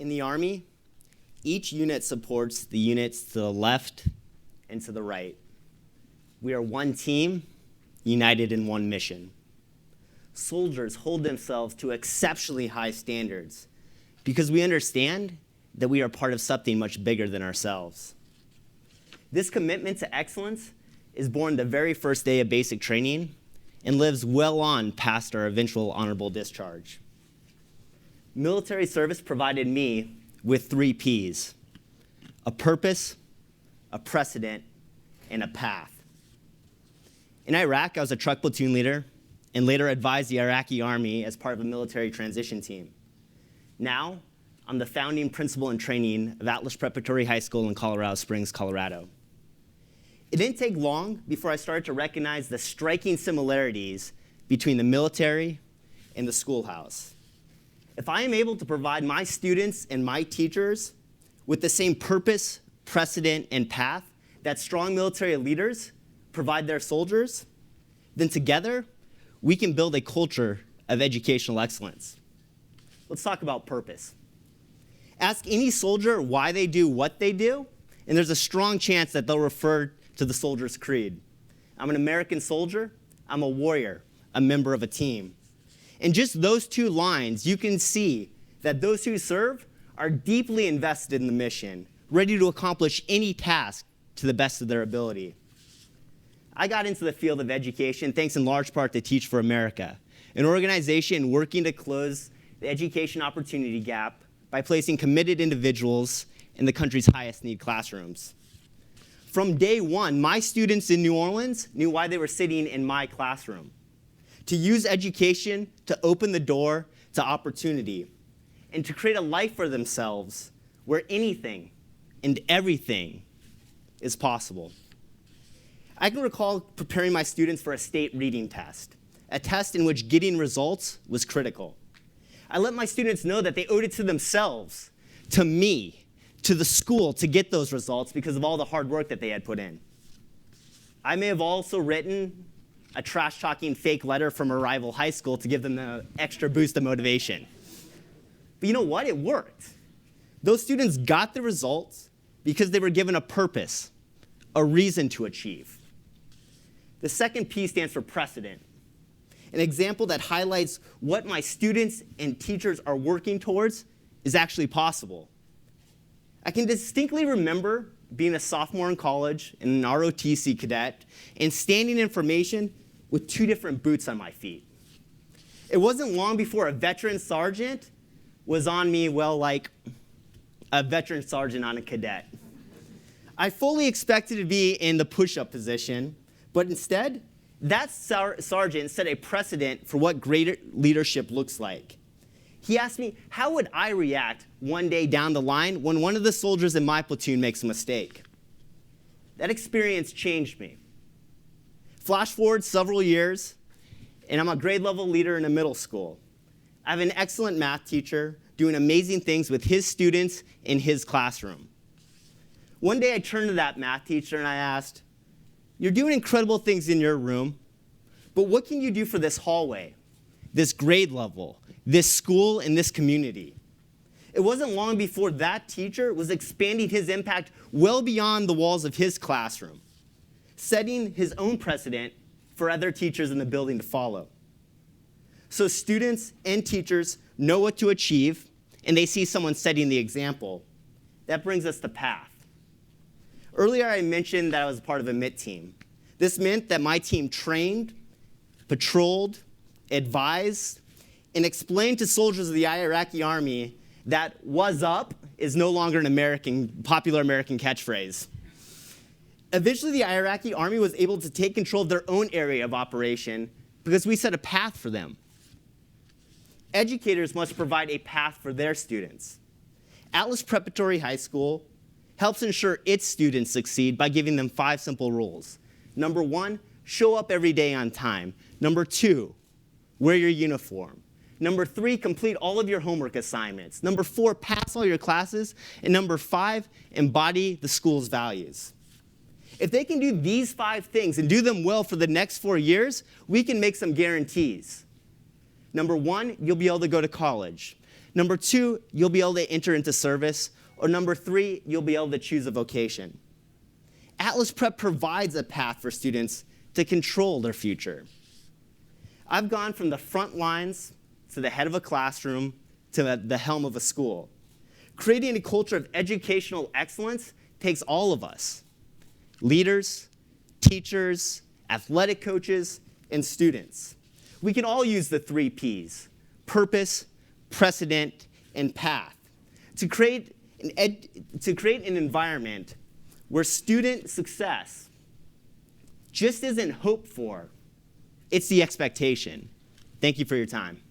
In the Army, each unit supports the units to the left and to the right. We are one team, united in one mission. Soldiers hold themselves to exceptionally high standards because we understand that we are part of something much bigger than ourselves. This commitment to excellence is born the very first day of basic training and lives well on past our eventual honorable discharge. Military service provided me with 3 Ps: a purpose, a precedent, and a path. In Iraq, I was a truck platoon leader and later advised the Iraqi Army as part of a military transition team. Now, I'm the founding principal in training of Atlas Preparatory High School in Colorado Springs, Colorado. It didn't take long before I started to recognize the striking similarities between the military and the schoolhouse. If I am able to provide my students and my teachers with the same purpose, precedent, and path that strong military leaders provide their soldiers, then together, we can build a culture of educational excellence. Let's talk about purpose. Ask any soldier why they do what they do, and there's a strong chance that they'll refer to the soldier's creed. I'm an American soldier, I'm a warrior, a member of a team. In just those 2 lines, you can see that those who serve are deeply invested in the mission, ready to accomplish any task to the best of their ability. I got into the field of education thanks in large part to Teach for America, an organization working to close the education opportunity gap by placing committed individuals in the country's highest need classrooms. From day one, my students in New Orleans knew why they were sitting in my classroom: to use education to open the door to opportunity and to create a life for themselves where anything and everything is possible. I can recall preparing my students for a state reading test, a test in which getting results was critical. I let my students know that they owed it to themselves, to me, to the school to get those results because of all the hard work that they had put in. I may have also written a trash-talking fake letter from a rival high school to give them an extra boost of motivation. But you know what? It worked. Those students got the results because they were given a purpose, a reason to achieve. The second P stands for precedent, an example that highlights what my students and teachers are working towards is actually possible. I can distinctly remember being a sophomore in college and an ROTC cadet and standing in formation with 2 different boots on my feet. It wasn't long before a veteran sergeant was on me, well, like a veteran sergeant on a cadet. I fully expected to be in the push-up position, but instead, that sergeant set a precedent for what great leadership looks like. He asked me, how would I react one day down the line when one of the soldiers in my platoon makes a mistake? That experience changed me. Flash forward several years, and I'm a grade level leader in a middle school. I have an excellent math teacher doing amazing things with his students in his classroom. One day I turned to that math teacher and I asked, "You're doing incredible things in your room, but what can you do for this hallway, this grade level, this school, and this community?" It wasn't long before that teacher was expanding his impact well beyond the walls of his classroom, setting his own precedent for other teachers in the building to follow. So students and teachers know what to achieve, and they see someone setting the example. That brings us to path. Earlier, I mentioned that I was part of a MIT team. This meant that my team trained, patrolled, advised, and explained to soldiers of the Iraqi army that "was up" is no longer an popular American catchphrase. Eventually, the Iraqi army was able to take control of their own area of operation because we set a path for them. Educators must provide a path for their students. Atlas Preparatory High School helps ensure its students succeed by giving them 5 simple rules. Number 1, show up every day on time. Number 2, wear your uniform. Number 3, complete all of your homework assignments. Number 4, pass all your classes. And number 5, embody the school's values. If they can do these 5 things and do them well for the next 4 years, we can make some guarantees. Number 1, you'll be able to go to college. Number 2, you'll be able to enter into service. Or number 3, you'll be able to choose a vocation. Atlas Prep provides a path for students to control their future. I've gone from the front lines to the head of a classroom to the helm of a school. Creating a culture of educational excellence takes all of us: leaders, teachers, athletic coaches, and students. We can all use the 3 Ps: purpose, precedent, and path to create an environment where student success just isn't hoped for, it's the expectation. Thank you for your time.